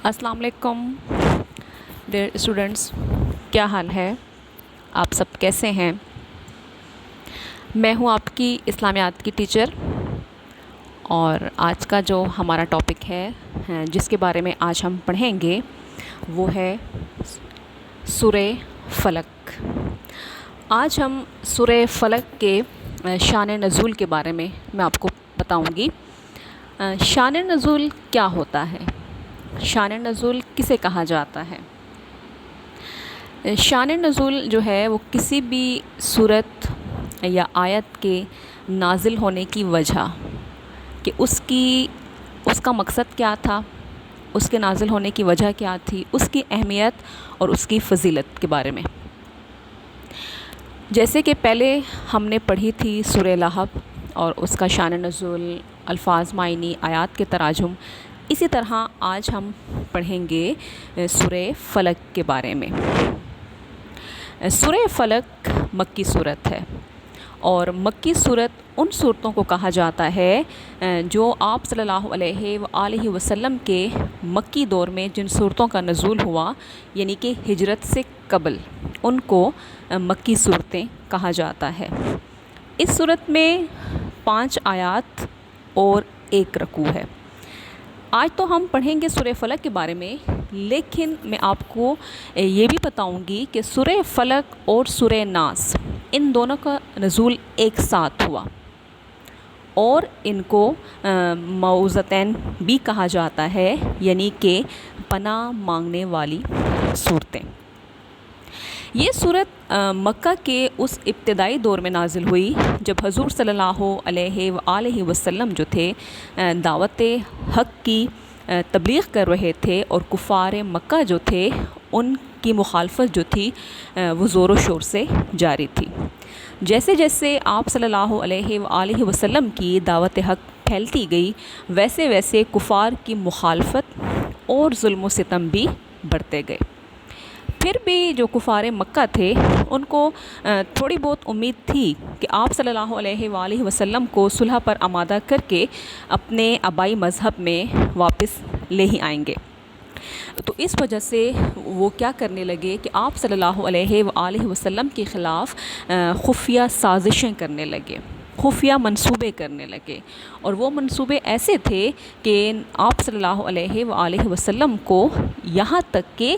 السلام علیکم dear students, کیا حال ہے؟ آپ سب کیسے ہیں؟ میں ہوں آپ کی اسلامیات کی ٹیچر، اور آج کا جو ہمارا ٹاپک ہے جس کے بارے میں آج ہم پڑھیں گے وہ ہے سورہ فلق۔ آج ہم سورہ فلق کے شان نزول کے بارے میں آپ کو بتاؤں گی۔ شان نزول کیا ہوتا ہے؟ شان نزول کسے کہا جاتا ہے؟ شان نزول جو ہے وہ کسی بھی صورت یا آیت کے نازل ہونے کی وجہ، کہ اس کا مقصد کیا تھا، اس کے نازل ہونے کی وجہ کیا تھی، اس کی اہمیت اور اس کی فضیلت کے بارے میں۔ جیسے کہ پہلے ہم نے پڑھی تھی سورہ لہب اور اس کا شان نزول، الفاظ، معنی، آیات کے تراجم، اسی طرح آج ہم پڑھیں گے سورہ فلق کے بارے میں۔ سورہ فلق مکی صورت ہے، اور مکی صورت ان صورتوں کو کہا جاتا ہے جو آپ صلی اللہ علیہ وآلہ وسلم کے مکی دور میں جن صورتوں کا نزول ہوا، یعنی کہ ہجرت سے قبل، ان کو مکی صورتیں کہا جاتا ہے۔ اس صورت میں 5 آیات اور 1 رکوع ہے۔ آج تو ہم پڑھیں گے سورہ فلق کے بارے میں، لیکن میں آپ کو یہ بھی بتاؤں گی کہ سورہ فلق اور سورہ ناس، ان دونوں کا نزول ایک ساتھ ہوا، اور ان کو معوذتین بھی کہا جاتا ہے، یعنی کہ پناہ مانگنے والی صورتیں۔ یہ صورت مکہ کے اس ابتدائی دور میں نازل ہوئی جب حضور صلی اللہ علیہ وآلہ وسلم جو تھے دعوت حق کی تبلیغ کر رہے تھے، اور کفار مکہ جو تھے ان کی مخالفت جو تھی وہ زور و شور سے جاری تھی۔ جیسے جیسے آپ صلی اللہ علیہ وآلہ وسلم کی دعوت حق پھیلتی گئی، ویسے ویسے کفار کی مخالفت اور ظلم و ستم بھی بڑھتے گئے۔ پھر بھی جو کفار مکہ تھے ان کو تھوڑی بہت امید تھی کہ آپ صلی اللہ علیہ وآلہ وسلم کو صلح پر آمادہ کر کے اپنے آبائی مذہب میں واپس لے ہی آئیں گے۔ تو اس وجہ سے وہ کیا کرنے لگے کہ آپ صلی اللہ علیہ وآلہ وسلم کے خلاف خفیہ سازشیں کرنے لگے، خفیہ منصوبے کرنے لگے، اور وہ منصوبے ایسے تھے کہ آپ صلی اللہ علیہ وآلہ وسلم کو یہاں تک کہ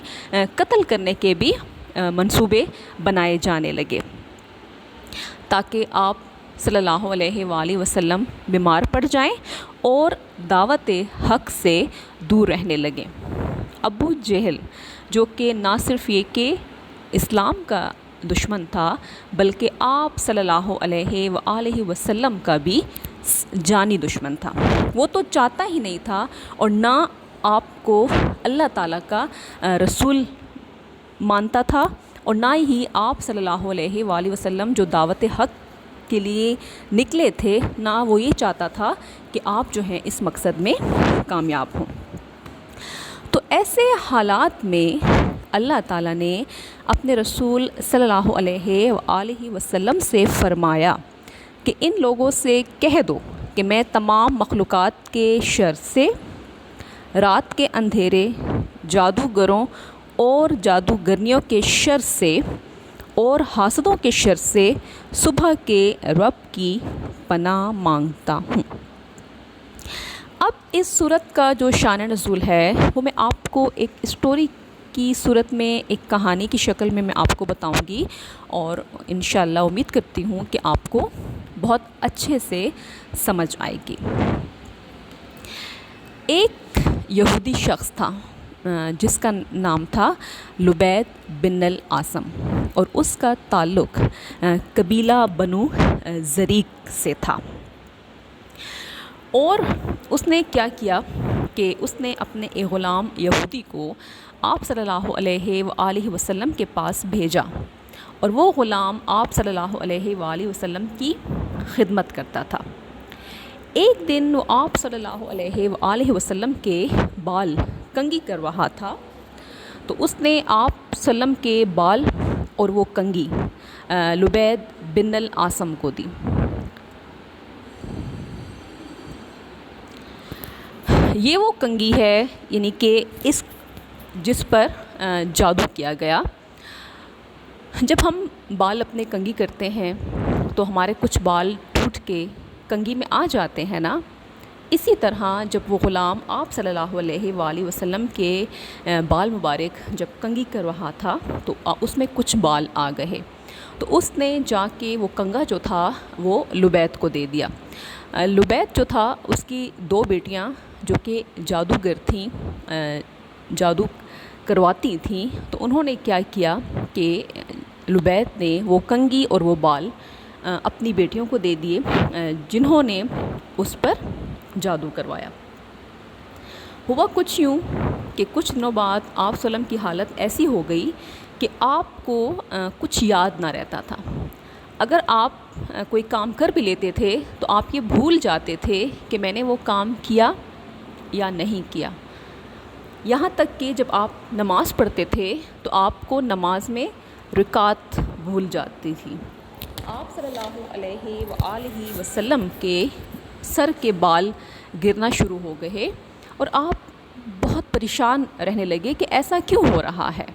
قتل کرنے کے بھی منصوبے بنائے جانے لگے، تاکہ آپ صلی اللہ علیہ وآلہ وسلم بیمار پڑ جائیں اور دعوت حق سے دور رہنے لگیں۔ ابو جہل، جو کہ نہ صرف یہ کہ اسلام کا دشمن تھا، بلکہ آپ صلی اللہ علیہ وآلہ وسلم کا بھی جانی دشمن تھا، وہ تو چاہتا ہی نہیں تھا، اور نہ آپ کو اللہ تعالیٰ کا رسول مانتا تھا، اور نہ ہی آپ صلی اللہ علیہ وآلہ وسلم جو دعوت حق کے لیے نکلے تھے، نہ وہ یہ چاہتا تھا کہ آپ جو ہیں اس مقصد میں کامیاب ہوں۔ تو ایسے حالات میں اللہ تعالیٰ نے اپنے رسول صلی اللہ علیہ وآلہ وسلم سے فرمایا کہ ان لوگوں سے کہہ دو کہ میں تمام مخلوقات کے شر سے، رات کے اندھیرے، جادوگروں اور جادوگرنیوں کے شر سے اور حاسدوں کے شر سے صبح کے رب کی پناہ مانگتا ہوں۔ اب اس صورت کا جو شان نزول ہے وہ میں آپ کو ایک اسٹوری کی صورت میں، ایک کہانی کی شکل میں آپ کو بتاؤں گی، اور انشاءاللہ امید کرتی ہوں کہ آپ کو بہت اچھے سے سمجھ آئے گی۔ ایک یہودی شخص تھا جس کا نام تھا لبید بن العاصم، اور اس کا تعلق قبیلہ بنو زریق سے تھا۔ اور اس نے کیا کیا کہ اس نے اپنے ایک غلام یہودی کو آپ صلی اللہ علیہ وآلہ وسلم کے پاس بھیجا، اور وہ غلام آپ صلی اللہ علیہ وآلہ وسلم کی خدمت کرتا تھا۔ ایک دن وہ آپ صلی اللہ علیہ وآلہ وسلم کے بال کنگھی کر رہا تھا، تو اس نے آپ وسلم کے بال اور وہ کنگھی لبید بن العاصم کو دی۔ یہ وہ کنگھی ہے، یعنی کہ اس جس پر جادو کیا گیا۔ جب ہم بال اپنے کنگھی کرتے ہیں تو ہمارے کچھ بال ٹوٹ کے کنگھی میں آ جاتے ہیں نا، اسی طرح جب وہ غلام آپ صلی اللہ علیہ وآلہ وسلم کے بال مبارک جب کنگھی کر رہا تھا تو اس میں کچھ بال آ گئے، تو اس نے جا کے وہ کنگھا جو تھا وہ لبید کو دے دیا۔ لبید جو تھا اس کی 2 بیٹیاں جو کہ جادوگر تھیں، جادو کرواتی تھیں، تو انہوں نے کیا کیا کہ لبید نے وہ کنگھی اور وہ بال اپنی بیٹیوں کو دے دیے، جنہوں نے اس پر جادو کروایا۔ ہوا کچھ یوں کہ کچھ دنوں بعد آپ صلی اللہ علیہ وسلم کی حالت ایسی ہو گئی کہ آپ کو کچھ یاد نہ رہتا تھا۔ اگر آپ کوئی کام کر بھی لیتے تھے تو آپ یہ بھول جاتے تھے کہ میں نے وہ کام کیا یا نہیں کیا۔ یہاں تک کہ جب آپ نماز پڑھتے تھے تو آپ کو نماز میں رکعت بھول جاتی تھی۔ آپ صلی اللہ علیہ وآلہ وسلم کے سر کے بال گرنا شروع ہو گئے اور آپ بہت پریشان رہنے لگے کہ ایسا کیوں ہو رہا ہے۔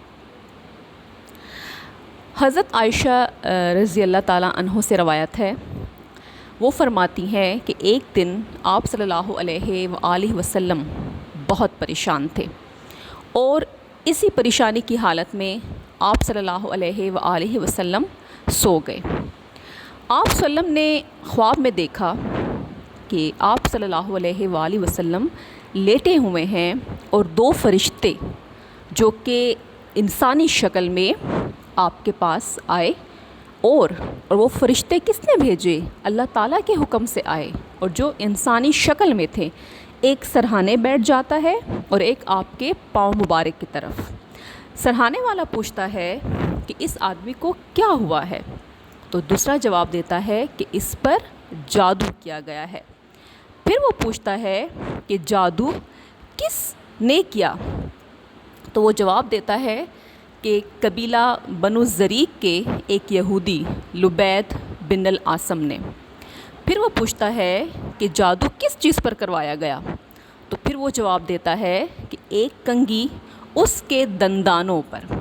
حضرت عائشہ رضی اللہ تعالیٰ عنہ سے روایت ہے، وہ فرماتی ہیں کہ ایک دن آپ صلی اللہ علیہ وآلہ وسلم بہت پریشان تھے اور اسی پریشانی کی حالت میں آپ صلی اللہ علیہ وآلہ وسلم سو گئے۔ آپ صلی اللہ علیہ وسلم نے خواب میں دیکھا کہ آپ صلی اللہ علیہ وآلہ وسلم لیٹے ہوئے ہیں اور 2 فرشتے جو کہ انسانی شکل میں آپ کے پاس آئے، اور وہ فرشتے کس نے بھیجے؟ اللہ تعالیٰ کے حکم سے آئے، اور جو انسانی شکل میں تھے، ایک سرہانے بیٹھ جاتا ہے اور ایک آپ کے پاؤں مبارک کی طرف۔ سرہانے والا پوچھتا ہے کہ اس آدمی کو کیا ہوا ہے؟ تو دوسرا جواب دیتا ہے کہ اس پر جادو کیا گیا ہے۔ پھر وہ پوچھتا ہے کہ جادو کس نے کیا؟ تو وہ جواب دیتا ہے کہ قبیلہ بنو زریق کے ایک یہودی لبید بن العاصم نے۔ پھر وہ پوچھتا ہے کہ جادو کس چیز پر کروایا گیا؟ تو پھر وہ جواب دیتا ہے کہ ایک کنگھی اس کے دندانوں پر۔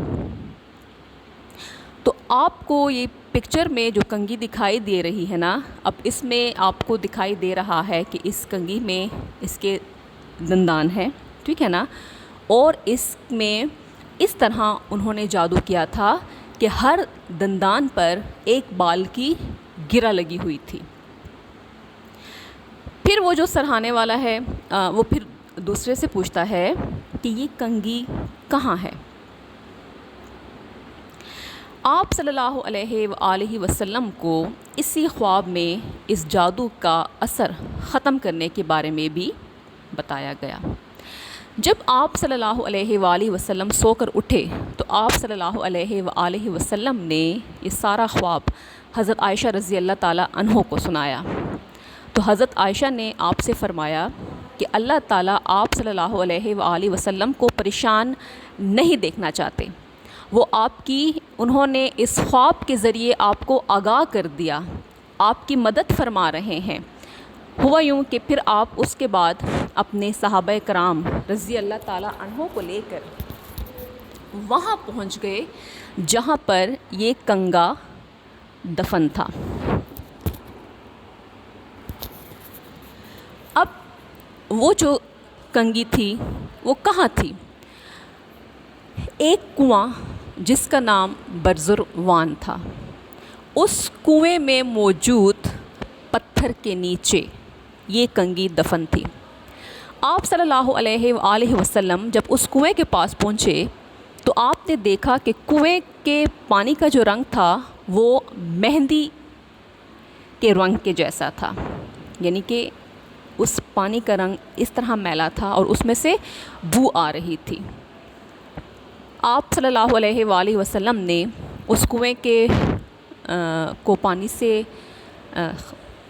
تو آپ کو یہ پکچر میں جو کنگھی دکھائی دے رہی ہے نا، اب اس میں آپ کو دکھائی دے رہا ہے کہ اس کنگھی میں اس کے دندان ہیں، ٹھیک ہے نا، اور اس میں اس طرح انہوں نے جادو کیا تھا کہ ہر دندان پر ایک بال کی گرہ لگی ہوئی تھی۔ پھر وہ جو سرہانے والا ہے وہ پھر دوسرے سے پوچھتا ہے کہ یہ کنگھی کہاں ہے؟ آپ صلی اللہ علیہ وآلہ وسلم کو اسی خواب میں اس جادو کا اثر ختم کرنے کے بارے میں بھی بتایا گیا۔ جب آپ صلی اللہ علیہ وآلہ وسلم سو کر اٹھے تو آپ صلی اللہ علیہ وآلہ وسلم نے یہ سارا خواب حضرت عائشہ رضی اللہ تعالیٰ عنہ کو سنایا۔ تو حضرت عائشہ نے آپ سے فرمایا کہ اللہ تعالیٰ آپ صلی اللہ علیہ وآلہ وسلم کو پریشان نہیں دیکھنا چاہتے، وہ انہوں نے اس خواب کے ذریعے آپ کو آگاہ کر دیا، آپ کی مدد فرما رہے ہیں۔ ہوا یوں کہ پھر آپ اس کے بعد اپنے صحابہ کرام رضی اللہ تعالیٰ عنہ کو لے کر وہاں پہنچ گئے جہاں پر یہ کنگھا دفن تھا۔ اب وہ جو کنگھی تھی وہ کہاں تھی؟ ایک کنواں جس کا نام برزروان تھا، اس کنویں میں موجود پتھر کے نیچے یہ کنگھی دفن تھی۔ آپ صلی اللہ علیہ وآلہ وسلم جب اس کنویں کے پاس پہنچے تو آپ نے دیکھا کہ کنویں کے پانی کا جو رنگ تھا وہ مہندی کے رنگ کے جیسا تھا، یعنی کہ اس پانی کا رنگ اس طرح میلا تھا اور اس میں سے بو آ رہی تھی۔ آپ صلی اللہ علیہ وآلہ وسلم نے اس کنویں کو پانی سے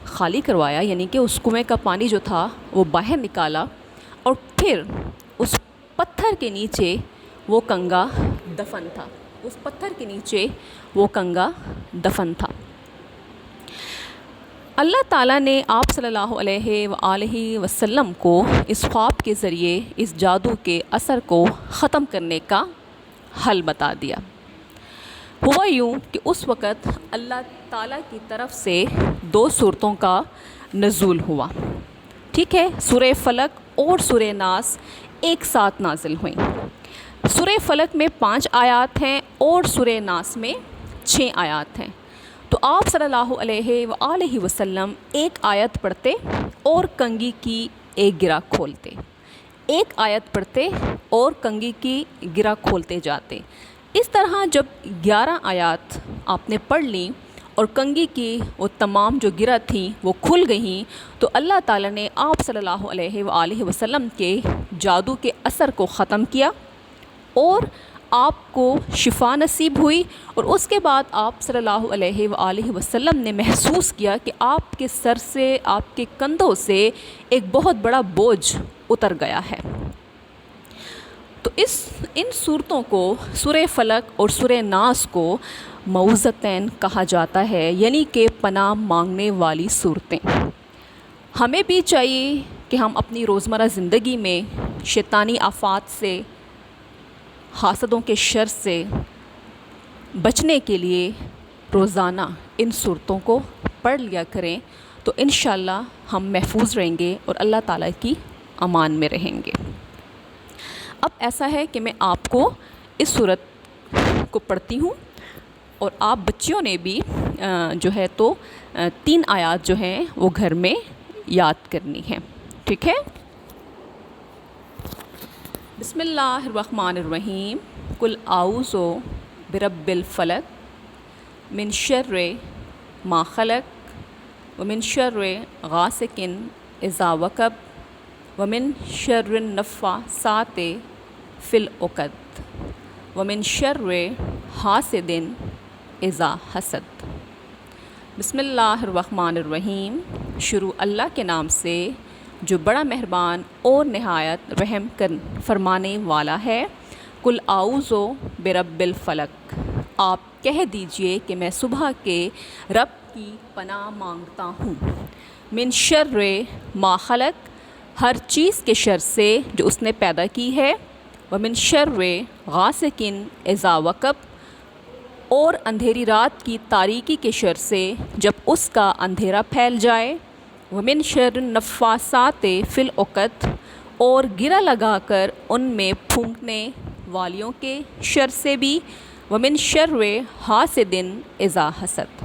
خالی کروایا، یعنی کہ اس کنویں کا پانی جو تھا وہ باہر نکالا، اور پھر اس پتھر کے نیچے وہ کنگھا دفن تھا، اس پتھر کے نیچے وہ کنگھا دفن تھا۔ اللہ تعالیٰ نے آپ صلی اللہ علیہ وآلہ وسلم کو اس خواب کے ذریعے اس جادو کے اثر کو ختم کرنے کا حل بتا دیا۔ ہوا یوں کہ اس وقت اللہ تعالیٰ کی طرف سے 2 صورتوں کا نزول ہوا، ٹھیک ہے، سورہ فلق اور سورہ ناس ایک ساتھ نازل ہوئیں۔ سورہ فلق میں 5 آیات ہیں اور سورہ ناس میں 6 آیات ہیں۔ تو آپ صلی اللہ علیہ وآلہ وسلم ایک آیت پڑھتے اور کنگھی کی ایک گرہ کھولتے، ایک آیت پڑھتے اور کنگھی کی گرہ کھولتے جاتے۔ اس طرح جب 11 آیات آپ نے پڑھ لیں اور کنگھی کی وہ تمام جو گرہ تھیں وہ کھل گئیں، تو اللہ تعالیٰ نے آپ صلی اللہ علیہ وآلہ وسلم کے جادو کے اثر کو ختم کیا اور آپ کو شفا نصیب ہوئی، اور اس کے بعد آپ صلی اللہ علیہ وآلہ وسلم نے محسوس کیا کہ آپ کے سر سے، آپ کے کندھوں سے ایک بہت بڑا بوجھ اتر گیا ہے۔ تو ان صورتوں کو، سورہ فلق اور سورہ ناس کو معوذتین کہا جاتا ہے، یعنی کہ پناہ مانگنے والی صورتیں۔ ہمیں بھی چاہیے کہ ہم اپنی روزمرہ زندگی میں شیطانی آفات سے، حاسدوں کے شر سے بچنے کے لیے روزانہ ان صورتوں کو پڑھ لیا کریں، تو انشاءاللہ ہم محفوظ رہیں گے اور اللہ تعالیٰ کی امان میں رہیں گے۔ اب ایسا ہے کہ میں آپ کو اس صورت کو پڑھتی ہوں، اور آپ بچیوں نے بھی جو ہے تو 3 آیات جو ہیں وہ گھر میں یاد کرنی ہیں، ٹھیک ہے۔ بسم اللہ الرحمن الرحیم۔ قل اعوذ برب الفلق من شر ما خلق ومن شر غاسق اذا وقب ومن شر النفاثات فی العقد ومن شر حاسد اذا حسد۔ بسم اللہ الرحمن الرحیم، شروع اللہ کے نام سے جو بڑا مہربان اور نہایت رحم فرمانے والا ہے۔ قل اعوذ برب الفلق، آپ کہہ دیجئے کہ میں صبح کے رب کی پناہ مانگتا ہوں۔ من شر ما خلق، ہر چیز کے شر سے جو اس نے پیدا کی ہے۔ ومن شر غاسق اذا وقب، اور اندھیری رات کی تاریکی کے شر سے جب اس کا اندھیرا پھیل جائے۔ ومن شر النفاثات فی العقد، اور گرہ لگا کر ان میں پھونکنے والیوں کے شر سے بھی۔ ومن شر حاسد اذا حسد،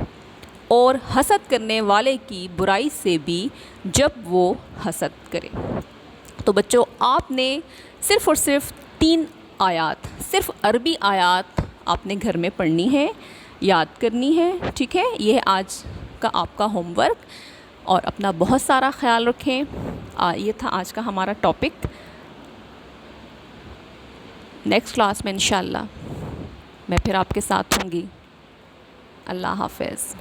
اور حسد کرنے والے کی برائی سے بھی جب وہ حسد کرے۔ تو بچوں، آپ نے صرف اور صرف 3 آیات، صرف عربی آیات آپ نے گھر میں پڑھنی ہے، یاد کرنی ہے، ٹھیک ہے۔ یہ آج کا آپ کا ہوم ورک، اور اپنا بہت سارا خیال رکھیں۔ یہ تھا آج کا ہمارا ٹاپک۔ نیکسٹ کلاس میں انشاءاللہ میں پھر آپ کے ساتھ ہوں گی۔ اللہ حافظ۔